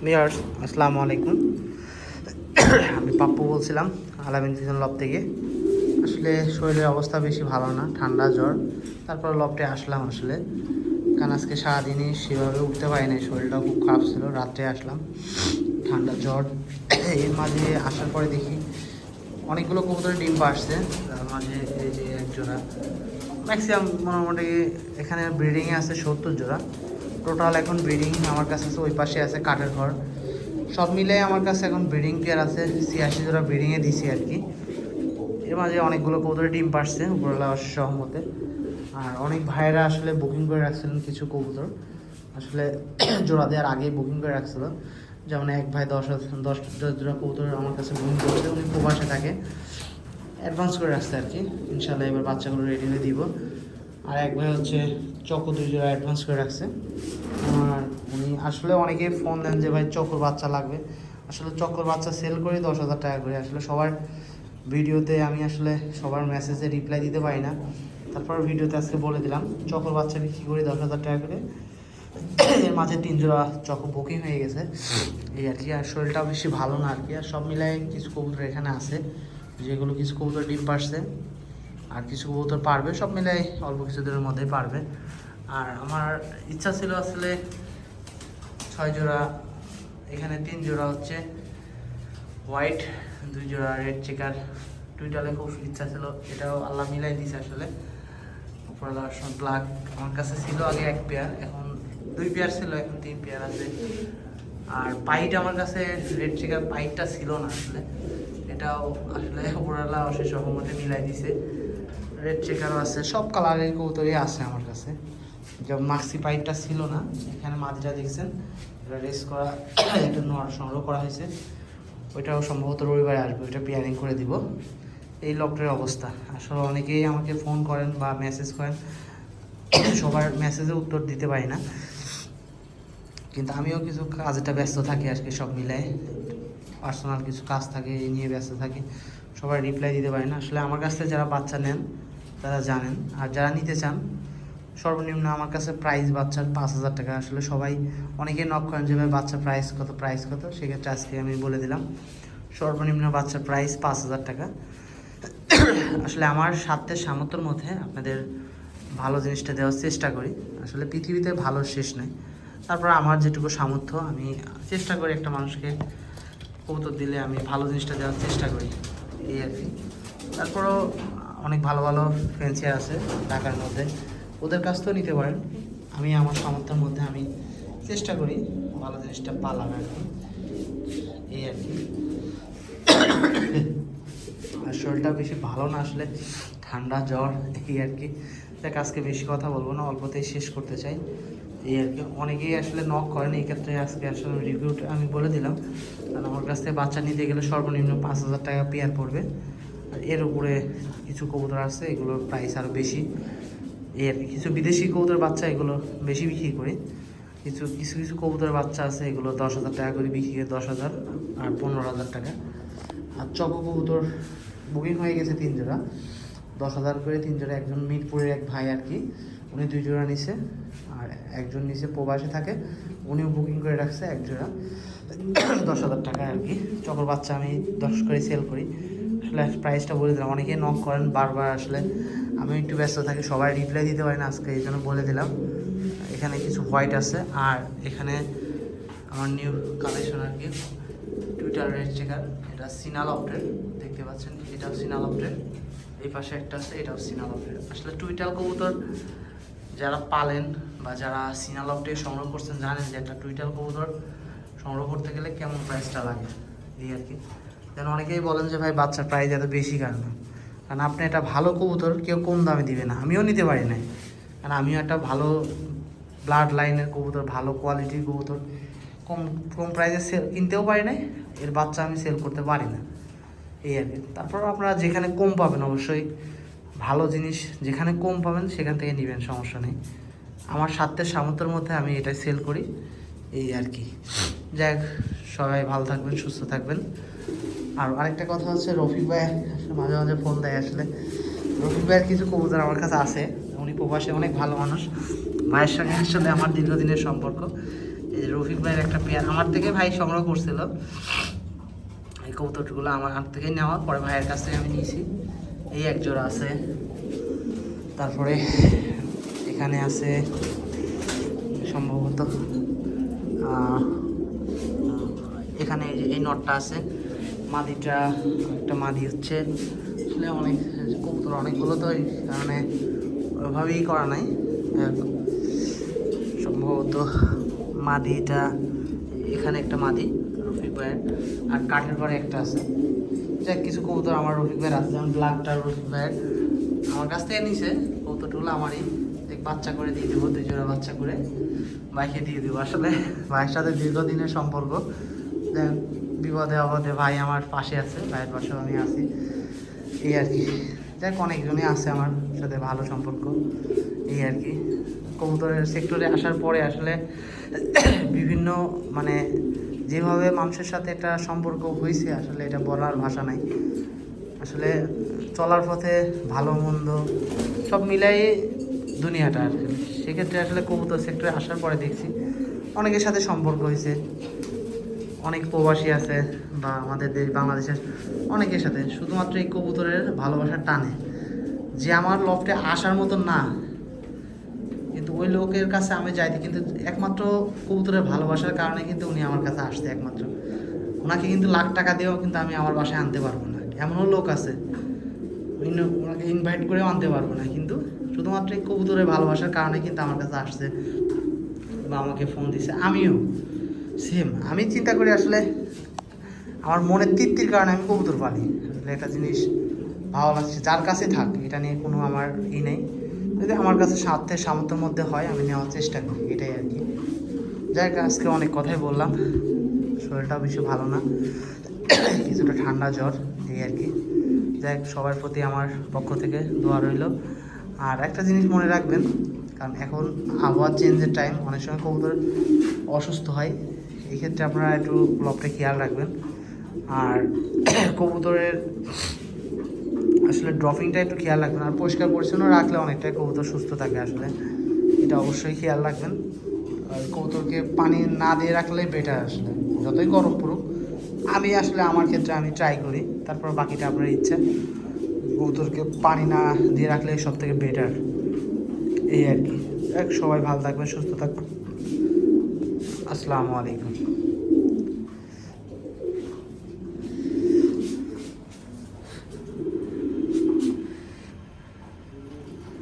Viewers আসসালামু আলাইকুম। আমি পাপ্পু বলছিলাম আলামিন ফিজন লব থেকে। আসলে শরীরের অবস্থা বেশি ভালো না, ঠান্ডা জ্বর। তারপর লবটে আসলাম আসলে, কারণ আজকে সারাদিনই সেভাবে উঠতে পারি নাই, শরীরটাও খুব খারাপ ছিল। রাত্রে আসলাম, ঠান্ডা জ্বর। এর মাঝে আসার পরে দেখি অনেকগুলো কবুতরের ডিম পাড়ছে, তার মাঝে এই যে এক জোড়া। ম্যাক্সিমাম মোটামুটি এখানে ব্রিডিংয়ে আছে 70 জোড়া টোটাল। এখন ব্রিডিং আমার কাছে আছে, ওই পাশে আছে কাঠের ঘর। সব মিলে আমার কাছে এখন ব্রিডিং পেয়ার আছে 86 জোড়া ব্রিডিংয়ে দিছি আর কি। এর মাঝে অনেকগুলো কবুতরের ডিম পাড়ছে উপরওয়ালা সহমতে। আর অনেক ভাইয়েরা আসলে বুকিং করে রাখছিলেন কিছু কবুতর, আসলে জোড়া দেওয়ার আগেই বুকিং করে রাখছিল। যেমন এক ভাই 10 জোড়া কবুতর আমার কাছে বুকিং করেছে, উনি প্রবাসে থাকে, অ্যাডভান্স করে রাখছে আর কি। ইনশাল্লাহ এবার বাচ্চাগুলো রেডি হয়ে দিব। আর এক ভাই হচ্ছে চকো 2 জোড়া অ্যাডভান্স করে রাখছে। আর উনি আসলে অনেকে ফোন দেন যে ভাই চকোর বাচ্চা লাগবে। আসলে চকোর বাচ্চা সেল করি 10,000 টাকা করে। আসলে সবার ভিডিওতে আমি আসলে সবার মেসেজে রিপ্লাই দিতে পারি না, তারপর ভিডিওতে আজকে বলে দিলাম চকোর বাচ্চা বিক্রি করি 10,000 টাকা করে। এর মাঝে 3 জোড়া চকো বুকিং হয়ে গেছে এই আর কি। আর শরীরটাও বেশি ভালো না আর কি। আর সব মিলাই কিছু কবুতর এখানে আছে, যেগুলো কিছু কবুতর ডিম পারছে আর কিছু কবুতর পারবে, সব মিলাই অল্প কিছুদিনের মধ্যেই পারবে। আর আমার ইচ্ছা ছিল আসলে 6 জোড়া, এখানে 3 জোড়া হচ্ছে হোয়াইট, 2 জোড়া রেড চেকার টুইটালে খুব ইচ্ছা ছিল, এটাও আল্লাহ মিলাই দিছে আসলে। উপরওয়ালা ব্ল্যাক আমার কাছে ছিল আগে 1 পেয়ার, এখন 2 পেয়ার ছিল, এখন 3 পেয়ার আছে। আর পাইট আমার কাছে রেড চেকার পাইটটা ছিল না আসলে, এটাও আসলে উপরওয়ালা অশেষ সহমতে মিলাই দিছে। রেড চেকারও আছে, সব কালারের কবুতরই আছে আমার কাছে। যেমন মাক্সি পাইপটা ছিল না, এখানে মাদিটা দেখছেন, এটা রেস করা, এটা সংগ্রহ করা হয়েছে। ওইটাও সম্ভবত রবিবারে আসবে, ওইটা পেয়ারিং করে দিব। এই লকটার অবস্থা আসলে অনেকেই আমাকে ফোন করেন বা মেসেজ করেন, সবার মেসেজে উত্তর দিতে পারি না, কিন্তু আমিও কিছু কাজেটা ব্যস্ত থাকি আজকে, সব মিলাই পার্সোনাল কিছু কাজ থাকে, এই নিয়ে ব্যস্ত থাকি, সবাই রিপ্লাই দিতে পারি না। আসলে আমার কাছ থেকে যারা বাচ্চা নেন তারা জানেন, আর যারা নিতে চান সর্বনিম্ন আমার কাছে প্রাইস বাচ্চার 5,000 টাকা। আসলে সবাই অনেকেই নক করেন যে ভাই বাচ্চার প্রাইস কত, সেক্ষেত্রে আজকে আমি বলে দিলাম সর্বনিম্ন বাচ্চার প্রাইস 5,000 টাকা। আসলে আমার সাধ্যের সামর্থ্যের মধ্যে আপনাদের ভালো জিনিসটা দেওয়ার চেষ্টা করি। আসলে পৃথিবীতে ভালো শেষ নাই, তারপর আমার যেটুকু সামর্থ্য আমি চেষ্টা করি একটা মানুষকে কবুতর দিলে আমি ভালো জিনিসটা দেওয়ার চেষ্টা করি, এই আর কি। তারপরেও অনেক ভালো ভালো ফ্যান্সিয়ার আছে ঢাকার মধ্যে, ওদের কাছ থেকেও নিতে পারেন। আমি আমার সামর্থ্যের মধ্যে আমি চেষ্টা করি ভালো জিনিসটা পালার আর কি, এই আর কি। আর শরীরটা বেশি ভালো না আসলে, ঠান্ডা জ্বর, এই আর কি। দেখ আজকে বেশি কথা বলবো না, অল্পতেই শেষ করতে চাই, এই আর কি। অনেকেই আসলে নক করেন, এই ক্ষেত্রে আজকে আসলে রিভিউটা আমি বলে দিলাম। কারণ আমার কাছ থেকে বাচ্চা নিতে গেলে সর্বনিম্ন 5,000 টাকা পেয়ার পড়বে। আর এর উপরে কিছু কবুতর আছে, এগুলোর প্রাইস আরও বেশি, এই আর কি। কিছু বিদেশি কবুতর বাচ্চা এগুলো বেশি বিক্রি করি, কিছু কিছু কিছু কবুতরের বাচ্চা আছে এগুলো 10,000 টাকা করে বিক্রি করে, 10,000 আর 15,000 টাকা। আর চকো কবুতর বুকিং হয়ে গেছে 3 জোড়া, 10,000 করে 3 জোড়া। একজন মিরপুরের এক ভাই আর কি, উনি 2 জোড়া নিছে, আর একজন নিচে প্রবাসে থাকে, উনিও বুকিং করে রাখছে 1 জোড়া, 10,000 টাকা আর কি। চকোর বাচ্চা আমি 10 করে সেল করি। আসলে প্রাইসটা বলে দিলাম, অনেকেই নক করেন বারবার, আসলে আমি একটু ব্যস্ত থাকি, সবাই রিপ্লাই দিতে পারি না আজকে, এই জন্য বলে দিলাম। এখানে কিছু হোয়াইট আছে, আর এখানে আমার নিউ কালেকশন আর কি, টুইটার রেড চেকার, এটা সিনাল অপটের, দেখতে পাচ্ছেন, এটাও সিনাল অপটের। এই পাশে একটা আছে, এটাও সিনাল অপটের। আসলে টুইটাল কবুতর যারা পালেন বা যারা সিনাল অপটে সংগ্রহ করছেন জানেন যে একটা টুইটাল কবুতর সংগ্রহ করতে গেলে কেমন প্রাইসটা লাগে, এই আর কি। যেন অনেকেই বলেন যে ভাই বাচ্চার প্রাইস এত বেশি কারণ, কারণ আপনি একটা ভালো কবুতর কেউ কম দামে দিবে না, আমিও নিতে পারি না, কারণ আমিও একটা ভালো ব্লাড লাইনের কবুতর, ভালো কোয়ালিটির কবুতর কম কম প্রাইসে সেল কিনতেও পারি না, এর বাচ্চা আমি সেল করতে পারি না, এই আর কি। তারপর আপনারা যেখানে কম পাবেন, অবশ্যই ভালো জিনিস যেখানে কম পাবেন সেখান থেকে নেবেন, সমস্যা নেই। আমার সাধ্যের সামর্থ্যের মধ্যে আমি এটাই সেল করি, এই আর কি। যাই হোক, সবাই ভালো থাকবেন, সুস্থ থাকবেন। আর আরেকটা কথা হচ্ছে, রফিক ভাই আসলে মাঝে মাঝে ফোন দেয়। আসলে রফিক ভাইয়ের কিছু কবুতর আমার কাছে আছে, উনি প্রবাসে, অনেক ভালো মানুষ। ভাইয়ের সঙ্গে আসলে আমার দীর্ঘদিনের সম্পর্ক, এই যে রফিক ভাইয়ের একটা পেয়ার আমার থেকে ভাই সংগ্রহ করছিল, এই কবুতরগুলো আমার হাত থেকে নেওয়া, পরে ভাইয়ের কাছ থেকে আমি নিয়েছি। এই এক জোড়া আছে, তারপরে এখানে আছে সম্ভবত এখানে এই নটটা আছে, মাদিটা একটা মাদি হচ্ছে। আসলে অনেক কবুতর অনেকগুলো তো এই কারণে ওইভাবেই করা নাই। সম্ভবত মাদিটা এখানে একটা মাদি রফিক ভাইয়ের, আর কাঠের ঘরে একটা আছে। যাক কিছু কবুতর আমার রফিক ভাইয়ের আছে, যেমন ব্ল্যাকটা রফিক ভাইয়ের আমার কাছ থেকে নিছে। কবুতরগুলো আমারই, বাচ্চা করে দিয়ে দেবো, 2 জোড়া বাচ্চা করে ভাইকে দিয়ে দেবো। আসলে ভাইয়ের সাথে দীর্ঘদিনের সম্পর্ক, বিপদে আপদে ভাই আমার পাশে আছে, ভাইয়ের পাশেও আমি আছি, এই আর কি। যাক অনেকজনই আছে আমার সাথে ভালো সম্পর্ক, এই আর কি। কবুতরের সেক্টরে আসার পরে আসলে বিভিন্ন মানে যেভাবে মানুষের সাথে একটা সম্পর্ক হয়েছে, আসলে এটা বলার ভাষা নাই। আসলে চলার পথে ভালো মন্দ সব মিলাই দুনিয়াটা আর কি। সেক্ষেত্রে আসলে কবুতর সেক্টরে আসার পরে দেখছি অনেকের সাথে সম্পর্ক হয়েছে, অনেক প্রবাসী আছে বা আমাদের দেশ বাংলাদেশের অনেকের সাথে, শুধুমাত্র এই কবুতরের ভালোবাসার টানে, যে আমার লফটে আসার মতন না, কিন্তু ওই লোকের কাছে আমি যাইতে কিন্তু একমাত্র কবুতরের ভালোবাসার কারণে কিন্তু উনি আমার কাছে আসতে একমাত্র। ওনাকে কিন্তু লাখ টাকা দিয়েও কিন্তু আমি আমার বাসায় আনতে পারবো না, এমনও লোক আছে ওনাকে ইনভাইট করেও আনতে পারবো না, কিন্তু শুধুমাত্র এই কবুতরের ভালোবাসার কারণে কিন্তু আমার কাছে আসছে বা আমাকে ফোন দিছে। আমিও সেম, আমি চিন্তা করি আসলে আমার মনের তৃপ্তির কারণে আমি কবুতর পালি। আসলে একটা জিনিস ভালো লাগছে, যার কাছে থাক, এটা নিয়ে কোনো আমার নেই। যদি আমার কাছে সামর্থ্যের মধ্যে হয় আমি নেওয়ার চেষ্টা করি, এটাই আর কি। যাই হোক আজকে অনেক কথাই বললাম, শরীরটাও বেশি ভালো না, কিছুটা ঠান্ডা জ্বর, এই আর কি। যাই হোক সবার প্রতি আমার পক্ষ থেকে দোয়া রইল। আর একটা জিনিস মনে রাখবেন, কারণ এখন আবহাওয়া চেঞ্জের টাইম, অনেক সময় কবুতর অসুস্থ হয়, এই ক্ষেত্রে আপনারা একটু লফটে খেয়াল রাখবেন। আর কবুতরের আসলে ড্রপিংটা একটু খেয়াল রাখবেন, আর পরিষ্কার পরিচ্ছন্ন রাখলে অনেকটাই কবুতর সুস্থ থাকে, আসলে এটা অবশ্যই খেয়াল রাখবেন। আর কবুতরকে পানি না দিয়ে রাখলেই বেটার, আসলে যতই গরম পড়ুক। আমি আসলে আমার ক্ষেত্রে আমি ট্রাই করি, তারপর বাকিটা আপনার ইচ্ছা। কবুতরকে পানি না দিয়ে রাখলে সব থেকে বেটার, এই আর কি। সবাই ভালো থাকবেন, সুস্থ থাকবেন। আসসালামু আলাইকুম।